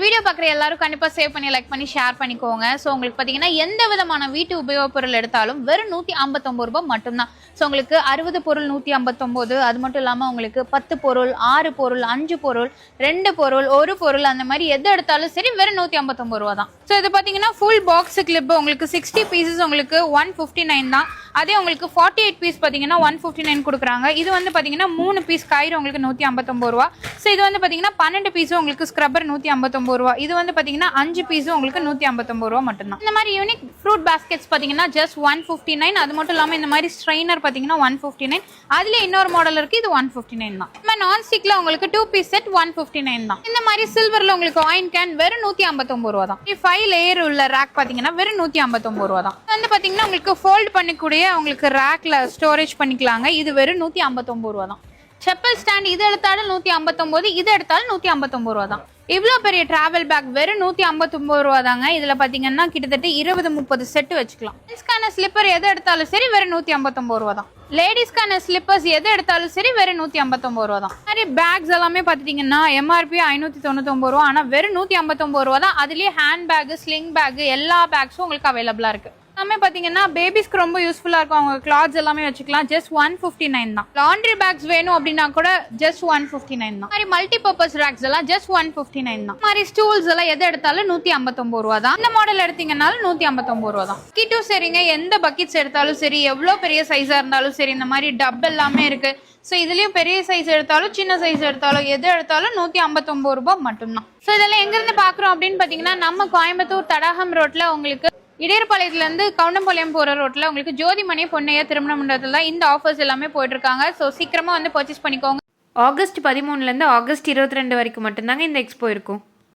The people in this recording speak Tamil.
வீடியோ பார்க்குற எல்லாரும் கண்டிப்பாக சேவ் பண்ணி லைக் பண்ணி ஷேர் பண்ணிக்கோங்க. ஸோ உங்களுக்கு பார்த்தீங்கன்னா எந்த விதமான வீட்டு உபயோகப் பொருள் எடுத்தாலும் வெறும் 159 ரூபாய் மட்டும்தான். ஸோ உங்களுக்கு 60 பொருள் 159, அது மட்டும் இல்லாமல் உங்களுக்கு 10 பொருள், 6 பொருள், 5 பொருள், 2 பொருள், 1 பொருள், அந்த மாதிரி எது எடுத்தாலும் சரி வெறும் 159 ரூபா தான். ஸோ இது பார்த்தீங்கன்னா ஃபுல் பாக்ஸ் கிளிப் உங்களுக்கு 60 பீசஸ் உங்களுக்கு 159 தான். அதே உங்களுக்கு 48 பீஸ் பார்த்தீங்கன்னா 159 கொடுக்குறாங்க. இது வந்து பார்த்தீங்கன்னா 3 பீஸ் கயிறு உங்களுக்கு 159 ரூபா. ஸோ இது வந்து பார்த்தீங்கன்னா 12 பீஸும் உங்களுக்கு ஸ்க்ரப்பர் 159 ரூபா. இது வந்து பார்த்தீங்கன்னா 5 பீஸும் உங்களுக்கு 159 ரூபா மட்டும்தான். இந்த மாதிரி யூனிக் ஃப்ரூட் பாஸ்கெட்ஸ் பார்த்தீங்கன்னா ஜஸ்ட் 159. அது மட்டும் இல்லாமல் இந்த மாதிரி ஸ்ட்ரைனர் பார்த்தீங்கன்னா 159. அதுல இன்னொரு மாடல் இருக்கு, இது 159 தான். இந்த நான் ஸ்டிக்ல உங்களுக்கு 2 பீஸ் செட் 159 தான். இந்த மாதிரி சில்வர்ல உங்களுக்கு ஆயின் கேன் வெறும் 159 ரூபா தான். 5 லேயர் உள்ள ரேக் பார்த்தீங்கன்னா வெறும் 159 ரூபா தான். வந்து பார்த்தீங்கன்னா உங்களுக்கு ஃபோல்ட் பண்ணிக்கூடிய உங்களுக்கு ரேக்ல ஸ்டோரேஜ் பண்ணிக்கலாங்க. இது வெறும் 159 ரூபா தான். செப்பல் ஸ்டாண்ட் இது எடுத்தாலும் 159, இது எடுத்தாலும் 159 ரூபா தான். இவ்வளோ பெரிய டிராவல் பேக் வெறும் 159 ரூபா தாங்க. இதுல பாத்தீங்கன்னா கிட்டத்தட்ட 20-30 செட் வச்சுக்கலாம். லேடிஸ்க்கான ஸ்லிப்பர் எது எடுத்தாலும் சரி வெறும் 159 ரூபா தான். லேடிஸ்க்கான ஸ்லிப்பர்ஸ் எது எடுத்தாலும் சரி வெறும் 159 ரூபா தான். மாதிரி பேக்ஸ் எல்லாமே பாத்தீங்கன்னா எம்ஆர்பி 599 ரூபா, ஆனா வெறும் 159 ரூபா தான். அதுலயே ஹேண்ட் பேக், ஸ்லிங் பேக், எல்லா பேக்ஸும் உங்களுக்கு அவைலபிளா இருக்கு. எல்லாமே பாத்தீங்கன்னா பேபிஸ்க்கு ரொம்ப யூஸ்ஃபுல்லா இருக்கும். அவங்க கிளாத்ஸ் எல்லாமே வச்சுக்கலாம். ஜஸ்ட் 159 தான். லாண்ட்ரி பேக்ஸ் வேணும் அப்படின்னா கூட ஜஸ்ட் 159 தான். மாதிரி மல்டி பர்பஸ் ரேக்ஸ் எல்லாம் ஜஸ்ட் 159 தான். மாதிரி ஸ்டூல்ஸ் எல்லாம் எது எடுத்தாலும் 159 ரூபா தான். இந்த மாடல் எடுத்தீங்கன்னாலும் 159 ரூபா தான். கிட்டும் சரிங்க, எந்த பக்கெட்ஸ் எடுத்தாலும் சரி, எவ்வளவு பெரிய சைஸா இருந்தாலும் சரி, இந்த மாதிரி டப் எல்லாமே இருக்கு. ஸோ இதுலயும் பெரிய சைஸ் எடுத்தாலும் சின்ன சைஸ் எடுத்தாலும் எது எடுத்தாலும் 159 ரூபாய் மட்டும்தான். ஸோ இதெல்லாம் எங்க இருந்து பாக்குறோம் அப்படின்னு பாத்தீங்கன்னா நம்ம கோயம்புத்தூர் தடாகம் ரோட்ல உங்களுக்கு இடையர்பாளையத்துல இருந்து கவுண்டம்பாளையம் போற ரோட்ல உங்களுக்கு ஜோதிமணி பொன்னையா திருமண மண்டபத்துல இந்த ஆஃபர்ஸ் எல்லாமே போயிட்டு இருக்காங்க. ஸோ சீக்கிரமா வந்து பர்ச்சேஸ் பண்ணிக்கோங்க. ஆகஸ்ட் 13 இருந்து ஆகஸ்ட் 22 வரைக்கும் மட்டும்தாங்க இந்த எக்ஸ்போ இருக்கும்.